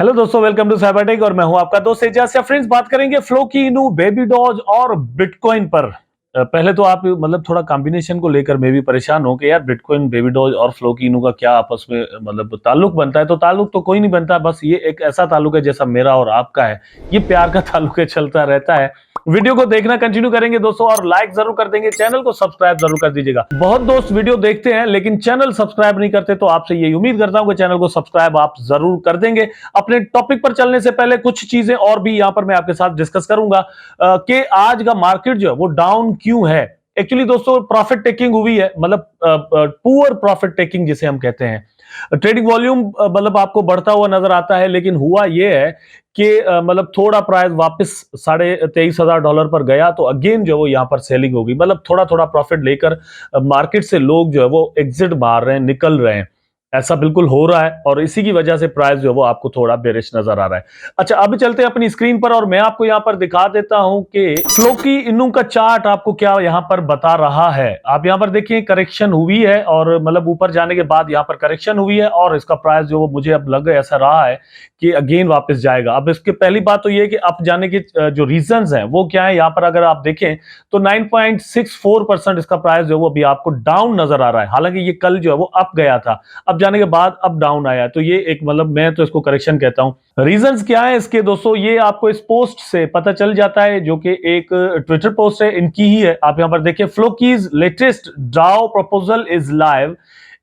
Hello दोस्तों, welcome to Cybertech और मैं हूं आपका दोस्त एजाज। फ्रेंड्स, बात करेंगे फ्लोकी, इनू, बेबी डॉज और बिटकॉइन पर। पहले तो आप मतलब थोड़ा कॉम्बिनेशन को लेकर मैं भी परेशान हूं कि यार बिटकॉइन, बेबी डॉज और फ्लोकी, इनू का क्या आपस में मतलब ताल्लुक बनता है। तो ताल्लुक तो कोई नहीं बनता, बस ये एक ऐसा ताल्लुक है जैसा मेरा और आपका है। ये प्यार का ताल्लुक है, चलता रहता है। वीडियो को देखना कंटिन्यू करेंगे दोस्तों और लाइक जरूर कर देंगे, चैनल को सब्सक्राइब जरूर कर दीजिएगा। बहुत दोस्त वीडियो देखते हैं लेकिन चैनल सब्सक्राइब नहीं करते, तो आपसे यही उम्मीद करता हूं कि चैनल को सब्सक्राइब आप जरूर कर देंगे। अपने टॉपिक पर चलने से पहले कुछ चीजें और भी यहां पर मैं आपके साथ डिस्कस करूंगा कि आज का मार्केट जो है वो डाउन क्यों है। एक्चुअली दोस्तों प्रॉफिट टेकिंग हुई है, मतलब पुअर प्रॉफिट टेकिंग जिसे हम कहते हैं। ट्रेडिंग वॉल्यूम मतलब आपको बढ़ता हुआ नजर आता है, लेकिन हुआ यह है कि मतलब थोड़ा प्राइस वापस $23,500 पर गया तो अगेन जो है वो यहां पर सेलिंग होगी। मतलब थोड़ा थोड़ा प्रॉफिट लेकर मार्केट से लोग जो है वो एग्जिट मार रहे हैं, निकल रहे हैं। ऐसा बिल्कुल हो रहा है और इसी की वजह से प्राइस जो है वो आपको थोड़ा बेरिश नजर आ रहा है। अच्छा, अब चलते हैं अपनी स्क्रीन पर और मैं आपको यहां पर दिखा देता हूं कि फ्लोकी, इनू का चार्ट आपको क्या यहां पर बता रहा है। आप यहां पर देखिए करेक्शन हुई है और मतलब ऊपर जाने के बाद यहां पर करेक्शन हुई है और इसका प्राइस जो वो मुझे अब लग ऐसा रहा है कि अगेन वापस जाएगा। अब इसके पहली बात तो ये है कि अप जाने के जो रीजंस हैं वो क्या है। यहां पर अगर आप देखें तो 9.64% इसका प्राइस जो है वो अभी आपको डाउन नजर आ रहा है। हालांकि ये कल जो है वो अप गया था, अब जाने के बाद अब डाउन आया, तो ये एक मतलब मैं तो इसको करेक्शन कहता हूं। रीजंस क्या है इसके दोस्तों, ये आपको इस पोस्ट से पता चल जाता है जो कि एक ट्विटर पोस्ट है, इनकी ही है। आप यहां पर देखिए, Floki's latest DAO proposal is live.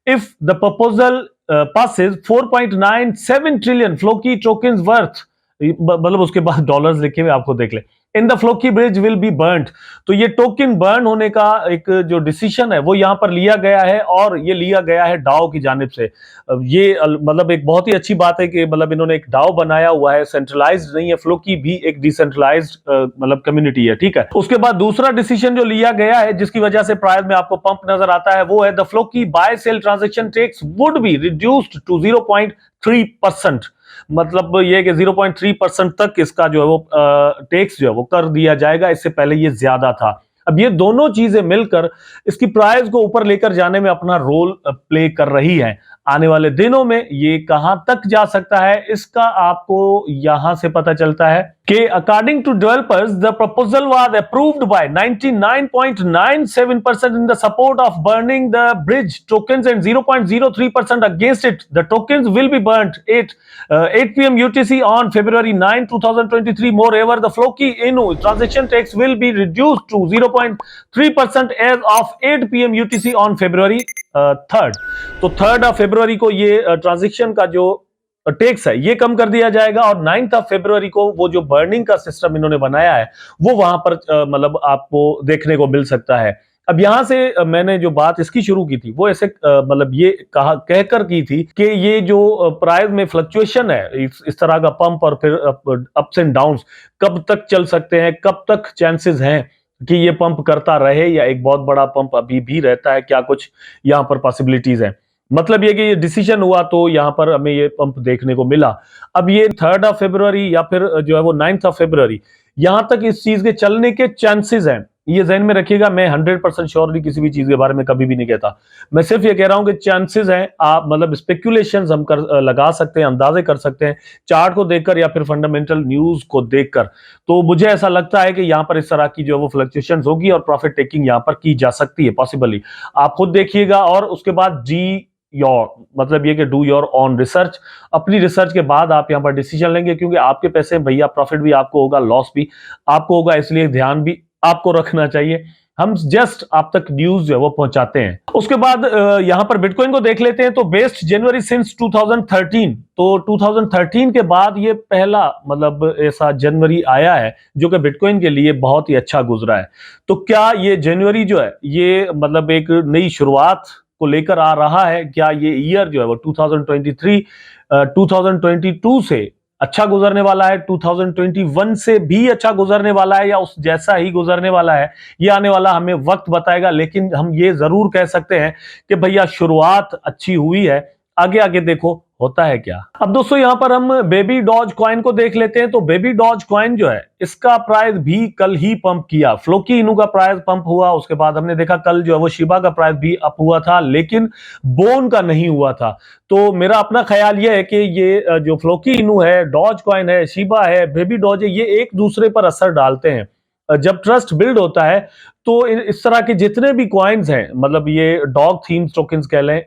If the proposal passes 4.97 trillion Floki tokens worth, मतलब उसके बाद डॉलर्स लिखे हुए आपको देख ले। In the Floki bridge will be burned. तो ये टोकन बर्न होने का एक जो डिसीजन है वो यहां पर लिया गया है और ये लिया गया है डाओ की जानिब से। ये मतलब एक बहुत ही अच्छी बात है कि मतलब इन्होंने एक डाओ बनाया हुआ है, सेंट्रलाइज्ड नहीं है। फ्लोकी भी एक डिसेंट्रलाइज्ड मतलब कम्युनिटी है, ठीक है। उसके बाद दूसरा डिसीजन जो लिया गया है जिसकी वजह से प्राइस में आपको पंप नजर आता है वो है द फ्लोकी by sale transaction tax would be reduced to 0.3%। मतलब ये कि 0.3% तक इसका जो है वो टैक्स जो है वो कर दिया जाएगा। इससे पहले ये ज्यादा था। अब ये दोनों चीजें मिलकर इसकी प्राइस को ऊपर लेकर जाने में अपना रोल प्ले कर रही है। आने वाले दिनों में ये कहां तक जा सकता है इसका आपको यहां से पता चलता है कि according to developers the proposal was approved by 99.97% in the support of burning the bridge tokens and 0.03% against it. The tokens will be burned 8 p.m. UTC on February 9, 2023. Moreover, the Floki Inu transaction tax will be reduced to 0.3% as of 8 p.m. UTC on February 3rd। तो 3rd of February को ये transaction का जो tax है ये कम कर दिया जाएगा और 9th ऑफ फरवरी को वो जो बर्निंग का सिस्टम इन्होंने बनाया है वो वहां पर मतलब आपको देखने को मिल सकता है। अब यहां से मैंने जो बात इसकी शुरू की थी वो ऐसे मतलब ये कहा कहकर की थी कि ये जो प्राइस में फ्लक्चुएशन है, इस तरह का पंप और फिर अप्स एंड डाउन्स कब तक चल सकते हैं, कब तक चांसेस हैं कि ये पंप करता रहे या एक बहुत बड़ा पंप अभी भी रहता है, क्या कुछ यहां पर पॉसिबिलिटीज है। मतलब ये कि ये डिसीजन हुआ तो यहां पर हमें ये पंप देखने को मिला। अब ये 3rd ऑफ फरवरी या फिर जो है वो 9th ऑफ फरवरी यहां तक इस चीज के चलने के चांसेस हैं, ये ध्यान में रखिएगा। मैं 100% श्योरली किसी भी चीज के बारे में कभी भी नहीं कहता, मैं सिर्फ ये कह रहा हूं कि चांसेस हैं। आप मतलब स्पेकुलेशंस हम कर लगा सकते हैं, अंदाजे कर सकते हैं चार्ट को देखकर या फिर फंडामेंटल न्यूज को देखकर। तो मुझे ऐसा लगता है कि यहां पर इस तरह की जो है वो फ्लक्चुएशंस होगी और प्रॉफिट टेकिंग यहां पर की जा सकती है पॉसिबली। आप खुद देखिएगा और उसके बाद योर मतलब ये कि डू योर ऑन रिसर्च। अपनी रिसर्च के बाद आप यहां पर डिसीजन लेंगे, क्योंकि आपके पैसे भैया, प्रॉफिट भी आपको होगा, लॉस भी आपको होगा, इसलिए ध्यान भी आपको रखना चाहिए। हम जस्ट आप तक न्यूज जो है वो पहुंचाते हैं। उसके बाद यहां पर बिटकॉइन को देख लेते हैं तो बेस्ट जनवरी सिंस 2013। तो 2013 के बाद ये पहला मतलब ऐसा जनवरी आया है जो कि बिटकॉइन के लिए बहुत ही अच्छा गुजरा है। तो क्या ये जनवरी जो है ये मतलब एक नई शुरुआत को लेकर आ रहा है? क्या ये ईयर जो है वो 2023 2022 से अच्छा गुजरने वाला है, 2021 से भी अच्छा गुजरने वाला है, या उस जैसा ही गुजरने वाला है? ये आने वाला हमें वक्त बताएगा। लेकिन हम ये जरूर कह सकते हैं कि भैया शुरुआत अच्छी हुई है, आगे आगे देखो होता है क्या? अब दोस्तों यहां पर हम बेबी डॉज कॉइन को देख लेते हैं। तो बेबी डॉज कॉइन जो है इसका प्राइस भी कल ही पंप किया। फ्लोकी इनू का प्राइस पंप हुआ, उसके बाद हमने देखा कल जो है वो शिबा का प्राइस भी अप हुआ था, लेकिन बोन का नहीं हुआ था। तो मेरा अपना ख्याल यह है कि ये जो फ्लोकी इनू है, डॉज कॉइन है, शिबा है, बेबी डॉज है, ये एक दूसरे पर असर डालते हैं। जब ट्रस्ट बिल्ड होता है तो इस तरह के जितने भी कॉइन्स हैं, मतलब ये डॉग थीम्स टोकन्स कह लें,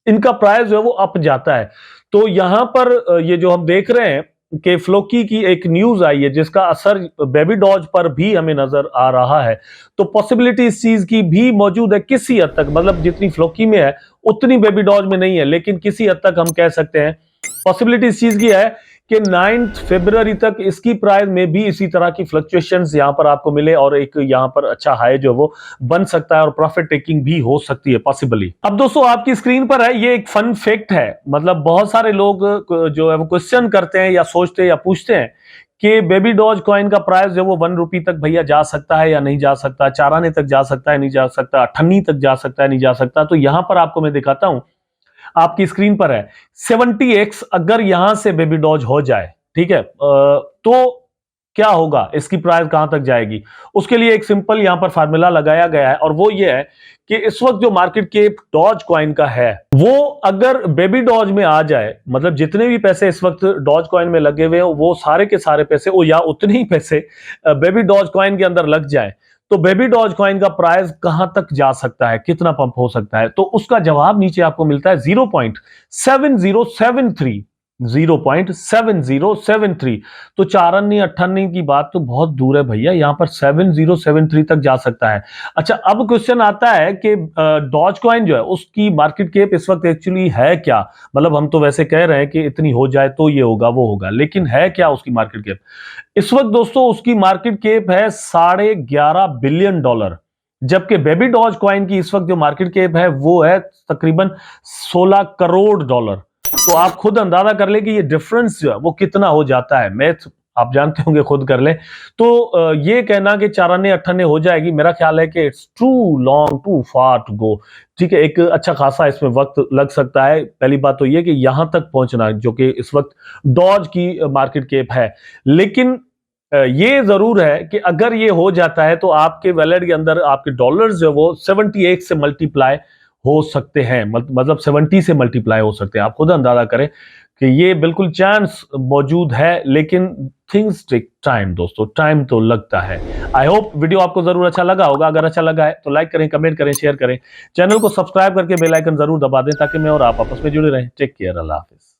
इनका प्राइस जो है वो अप जाता है। तो यहां पर ये जो हम देख रहे हैं कि फ्लोकी की एक न्यूज आई है जिसका असर बेबी डॉज पर भी हमें नजर आ रहा है। तो पॉसिबिलिटी इस चीज की भी मौजूद है किसी हद तक, मतलब जितनी फ्लोकी में है उतनी बेबी डॉज में नहीं है, लेकिन किसी हद तक हम कह सकते हैं पॉसिबिलिटी इस चीज की है कि 9 फरवरी तक इसकी प्राइस में भी इसी तरह की फ्लक्चुएशंस यहां पर आपको मिले और एक यहां पर अच्छा हाई जो वो बन सकता है और प्रॉफिट टेकिंग भी हो सकती है पॉसिबली। अब दोस्तों आपकी स्क्रीन पर है, ये एक फन फैक्ट है। मतलब बहुत सारे लोग जो है वो क्वेश्चन करते हैं या सोचते हैं या पूछते हैं कि बेबी डॉज कॉइन का प्राइस जो वो 1 रुपी तक भैया जा सकता है या नहीं जा सकता, 4 आने तक जा सकता है नहीं जा सकता, 98 तक जा सकता है नहीं जा सकता। तो यहां पर आपको मैं दिखाता हूं, आपकी स्क्रीन पर है 70x। अगर यहां से बेबी डॉज हो जाए, ठीक है, तो क्या होगा, इसकी प्राइस कहां तक जाएगी? उसके लिए एक सिंपल यहां पर फार्मूला लगाया गया है और वो ये है कि इस वक्त जो मार्केट कैप डॉज कॉइन का है वो अगर बेबी डॉज में आ जाए, मतलब जितने भी पैसे इस वक्त डॉज कॉइन में लगे हुए हैं वो सारे के सारे पैसे वो या उतने ही पैसे बेबी डॉज कॉइन के अंदर लग जाए, तो बेबी डॉज कॉइन का प्राइस कहां तक जा सकता है, कितना पंप हो सकता है? तो उसका जवाब नीचे आपको मिलता है 0.7073। 0.7073। तो 4 अन्य 98 की बात तो बहुत दूर है भैया, यहां पर 7073 तक जा सकता है। अच्छा, अब क्वेश्चन आता है कि डॉज कॉइन जो है उसकी मार्केट कैप इस वक्त एक्चुअली है क्या? मतलब हम तो वैसे कह रहे हैं कि इतनी हो जाए तो ये होगा वो होगा, लेकिन है क्या उसकी मार्केट कैप? इस वक्त दोस्तों उसकी मार्केट कैप है $11.5 बिलियन, जबकि बेबी डॉज कॉइन की इस वक्त जो मार्केट कैप है वो है तकरीबन $16 करोड़। तो आप खुद अंदाजा कर ले कि ये डिफरेंस जो है वो कितना हो जाता है। मैथ आप जानते होंगे, खुद कर ले। तो ये कहना कि 4 आने 8 आने हो जाएगी, मेरा ख्याल है कि it's too long, too far to go. ठीक है, एक अच्छा खासा इसमें वक्त लग सकता है। पहली बात तो ये कि यहां तक पहुंचना जो कि इस वक्त डॉज की मार्केट कैप है। लेकिन ये जरूर है कि अगर ये हो जाता है तो आपके वैलेट के अंदर आपके डॉलर्स जो वो 78 से मल्टीप्लाई हो सकते हैं, मतलब 70 से मल्टीप्लाई हो सकते हैं। आप खुद अंदाजा करें कि ये बिल्कुल चांस मौजूद है, लेकिन थिंग्स टेक टाइम दोस्तों, टाइम तो लगता है। आई होप वीडियो आपको जरूर अच्छा लगा होगा। अगर अच्छा लगा है तो लाइक करें, कमेंट करें, शेयर करें, चैनल को सब्सक्राइब करके बेल आइकन जरूर दबा दें ताकि मैं और आप आपस में जुड़े रहें। टेक केयर, अल्लाह हाफिज।